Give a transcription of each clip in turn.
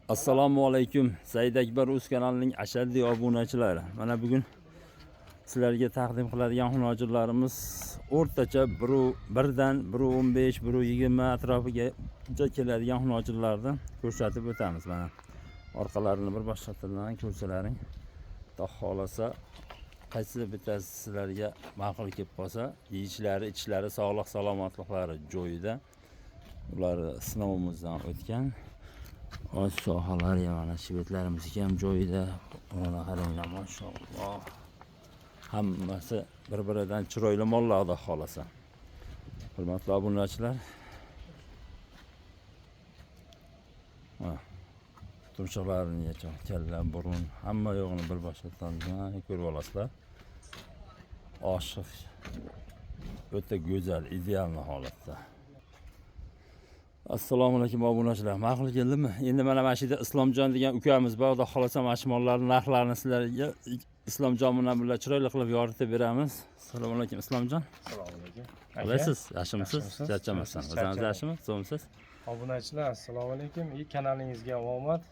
Assalomu alaykum. Said Akbar Uz kanalining ashaddiy obunachilari. Mana bugun sizlarga taqdim qiladigan hunojirlarimiz o'rtacha 1dan 1.15, 1.20 atrofiga keladigan hunojirlardan ko'rsatib o'tamiz. Mana orqalarini bir boshqalardan ko'rsalaring. Xudo xolasa qaysi bittasi sizlarga ma'qul kelib qolsa, yeyishlari, ichishlari, sog'lik, salomatliklari joyida. Ular sinovimizdan o'tgan. Oz sohalar mana shvetlarimiz ham joyida. Mana qaranglar, maşallah. Hammasi bir-biridan chiroyli mollar, Xudo xolasa. Hurmatli obunachilar. Tumshuqlarini yechib, kalla, burun, hamma yo'g'ini bir boshqatdan ko'rib olasizlar. Oshiq o'ta go'zal, ideal holatda. Assalomu alaykum obunachilar. Ma'qul keldimi? Endi mana shu yerda Islomjon degan ukamiz bor. Xudo xolasa mashmollarning narxlarini sizlarga Islomjon bilan birga chiroyli qilib yoritib beramiz. Assalomu alaykum Islomjon. Assalomu alaykum. Qalaysiz? Yaxshimisiz? Charchamasdan. O'zingiz yaxshimi? So'msiz? Obunachilar, assalomu alaykum. Kanalingizga omad.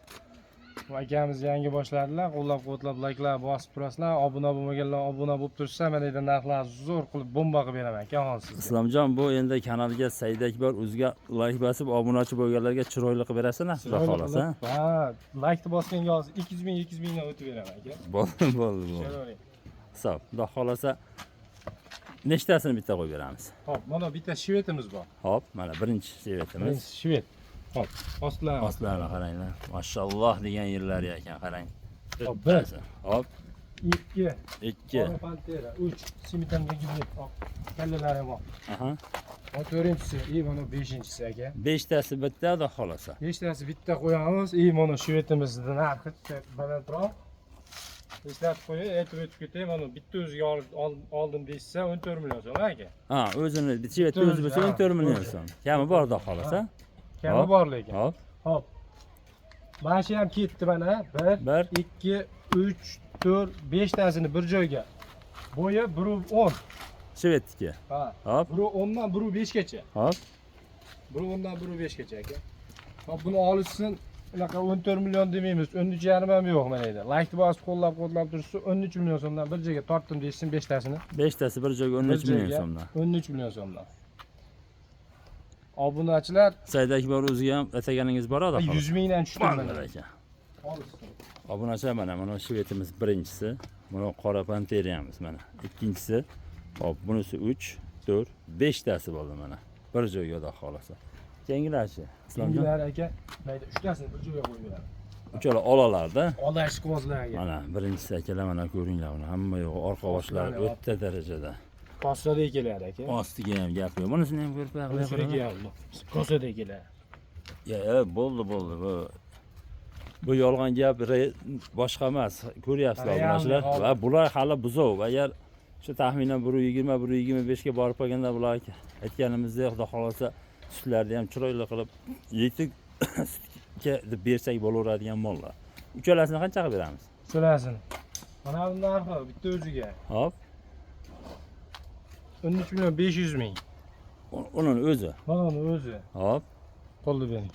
Bu akamiz yangi boshladilar. Qo'llab-quvvatlab layklar bosib turasizlar. Obuna bo'lmaganlar obuna bo'lib tursa, mana endi narxlarni zo'r qilib bomba qilib beraman ekan sizga. Islomjon, bu endi kanalga Said Akbar Uzga layk bosib obunachi bo'lganlarga chiroyli qilib berasizlar, xudo xolasa. Ha, laykni bosganga hozir 200 ming dan o'tib beraman aka. Bo'ldi. Hisob. Xudo xolasa nechtasini bitta qo'yib beramiz? Xo'p, mana bitta shvetimiz bor. Xo'p, mana birinchi shvetimiz. Shvet. Hop, ostlarini qaranglar. Mashalloh degan yerlari ekan, qarang. Hop, 1. Hop. 2. Pantera 3. Simitanga gidib, hop. Kallalari bor. Aha. 4-chi, mana 5-chisi aka. 5tasi bitta, Xudo xolasa. 5tasi bitta qo'yamiz. Mana shvetimizning narxi balandroq. Eslatib qo'ying, aytib o'tib ketay. Mana bitta o'ziga oldim deysiz, 14 million so'm aka. Ha, o'zini bitta shvet o'zi bo'lsa 14 million so'm. Kami bor, Xudo xolasa. Kami bor lekin. Hop. Mana shu ham ketdi mana. 1, 2, 3, 4, 5tasini bir joyga. Bo'yi 1.10. Shvetniki. Ha. Hop. 1.10 dan 1.5gacha. Hop. 1.10 dan 1.5gacha aka. Hop, buni olishsin, unaqa 14 million demaymiz. 13,5 ham yo'q mana endi. Laykni bosib qo'llab tursa 13 million so'mdan bir joyga tortdim deysin 5tasini. 5tasi bir joyga 13 million so'mdan. 13 million so'mdan. Obunachilar, Said Akbar Uzga ham ataganingiz bor edi. 100 mingdan tushdi mana aka. Obunachilar, mana shvetimiz birinchisi, mana qora panteriyamiz mana. Ikkinchisi, hop, bunisi 3, 4, 5tasi bo'ldi mana. Bir joyga, Xudo xolasa. Keyingilarchi, Islomjon. Keyingilar aka, mayda 3tasini bir joyga qo'yib beradi. Uchalar olalarda. Olash qozlarga. Mana birinchisi akalar, mana ko'ringlar buni. Hamma yo'q, orqa boshlari o'ta darajada. Kosadek keladi aka. Ostiga ham gap yo'q. Bunisini ham ko'rib qo'ying. Kosadek keladi. Bo'ldi. Bu yolg'on gap, boshqa emas. Ko'ryapsizlar bularchilar. Va bular hali buzov. Agar shu taxminan 1.20, 1.25 ga borib qolganda bular aytganimizdek, Xudo xolasa sutlarni ham chiroyli qilib yetuk sutga deb bersak bo'laveradigan mollar. Uchalasini qanchaga beramiz? Uchalasini. Mana bu narxi bitta o'ziga. Hop. 13 million 500 ming. Uning o'zi. Mana uning o'zi. Hop. Qo'lda bering.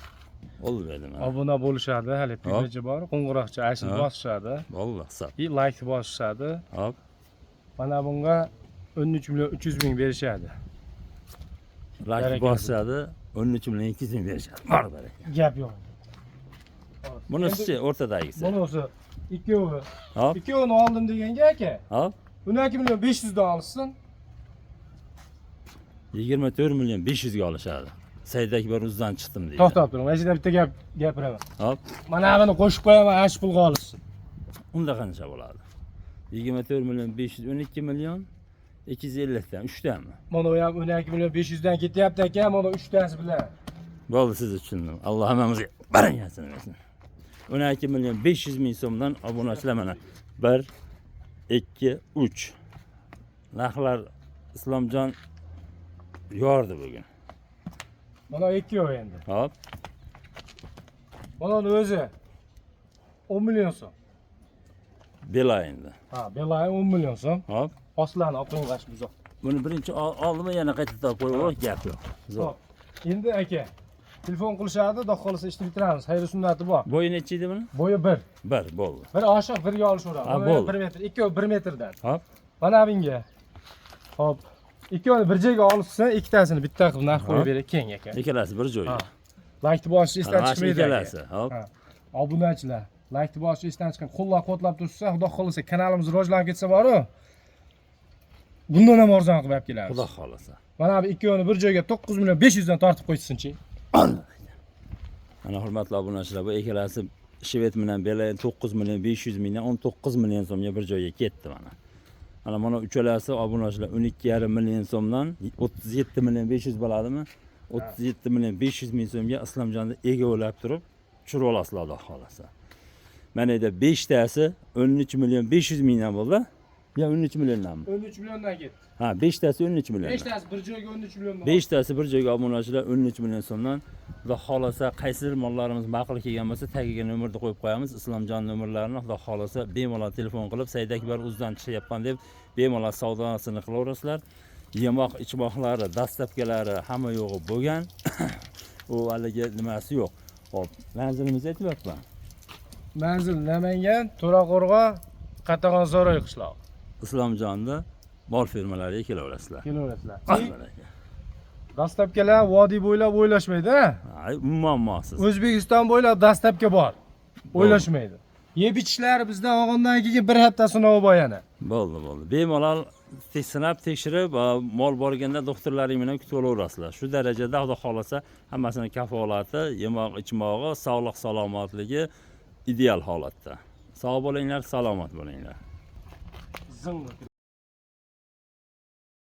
Oldu berdim. Obuna bo'lishadi, hali pillachi bor, qo'ng'iroqcha ashib bosishadi. Valloh hisob. Like bosishadi. Hop. Mana bunga 13 million 300 ming berishadi. Like bosishadi, 13 million 200 ming berishadi. Bor baraka. Gap yo'q. Bunisi o'rtadagisi. Bunisi ikkovi. Hop. Ikkovini oldim deganga aka. Hop. Buni 2 million 500 dan olsin. 24 million 500 ga olishadi. Said Akbar Uzdan chiqdim deydi. To'xtab turing. Mana yerda bitta gap gapiraman. Hop. Mana buni qo'shib qo'yaman, ash pulga olsin. Unda qancha bo'ladi? 24 million 500, 12 million 250 dan 3 danmi? Mana u ham 12 million 500 dan ketyapti aka, mana 3 tasi bilan. Bo'ldi, siz tushundim. Alloh hammamizga barakasini bersin. 12 million 500 ming so'mdan obunachilar mana 1, 2, 3. Narxlar Islomjon yordi bugun. Mana ikkov endi. Hop. Mana o'zi 10 million so'm. Bela endi. Ha, Belay 10 million so'm. Hop. Ostlarni olib qo'ying g'ash buzoq. Buni birinchi oldimi yana qayta topib qo'yib, gap yo'q. Zo'r. Endi aka, Telefon qilishadi, xudo xolisa ishni bitiramiz. Xayr sunnati bor. Bo'yi necha edi buni? Bo'yi 1. Bir bo'ldi. Bir oshiq, birga olishaveradi. Ha, Mana bo'ldi. 1 metr, ikkovi 1 metrdan. Hop. Mana bunga. Hop. Ikkovini bir joyga olishsa, ikkitasini bitta qilib narx qo'yib beray, keng ekan. Ikkalasi bir joyga. Laykni bosishni esdan chiqmaydi. Ikkalasi. Hop. Obunachilar, laykni bosishni esdan chiqib, qo'llab-quvvatlab tursa, xudo xolisa kanalimiz rivojlanib ketsa boru. Bundan ham arzon qilib olib kelamiz. Xudo xolasa. Mana bu ikkovini bir joyga 9 million 500 dan tortib qo'ysinchi. Mana hurmatli obunachilar, bu ikkalasi Shvet bilan Belayn 9 million 500 mingdan 19 million so'mga bir joyga ketdi mana. Mana uchalasi obunachilar 12,5 million so'mdan 37 million 500 bo'ladimi? 37 million 500 ming so'mga Islomjonda ega o'lab turib tushirib olasizlar Xudo xolasa. Mana eda 5 tasi 13 million 500 mingdan bo'ldi. Ya 13 milliondanmi? 13 milliondan ketdi. Ha, 5 tasi 13 million. 5 tasi bir joyga 13 milliondan. 5 tasi bir joyga obunachilar 13 million so'mdan. Xudo xolasa qaysidir mollarimiz ma'qul kelgan bo'lsa, tagiga nomerni qo'yib qo'yamiz. Islomjon nomerlarini Xudo xolasa bemalol telefon qilib, Said Akbar o'zidan chiqyapman deb bemalol savdosini qilaverasizlar. Yemoq, ichmoqlari, dastlabkilari hamma yo'g'i bo'lgan. U haligi nimasi yo'q. Hop, manzilimizni aytyapman. Manzil Namangan, To'raqo'rg'on, Qatag'on Zo'roy qishlog'i. Islomjonda mol fermalariga kelaverasizlar. Kelaverasizlar. Dastlabkilar vodiy bo'ylab o'ylashmaydi, ha? Ay, muammosi. O'zbekiston bo'ylab dastlabki bor. O'ylashmaydi. Yeb ichishlar bizda og'ondan keyin bir hafta sinovi bor yana. Bo'ldi. Bemalol sinab tekshirib, mol borganda doktorlaring bilan kutib olaverasizlar. Shu darajada Xudo xolasa hammasini kafolati, yemoq, ichmog'i, sog'liq salomatligi ideal holatda. Sog' bo'linglar, salomat bo'linglar. Zing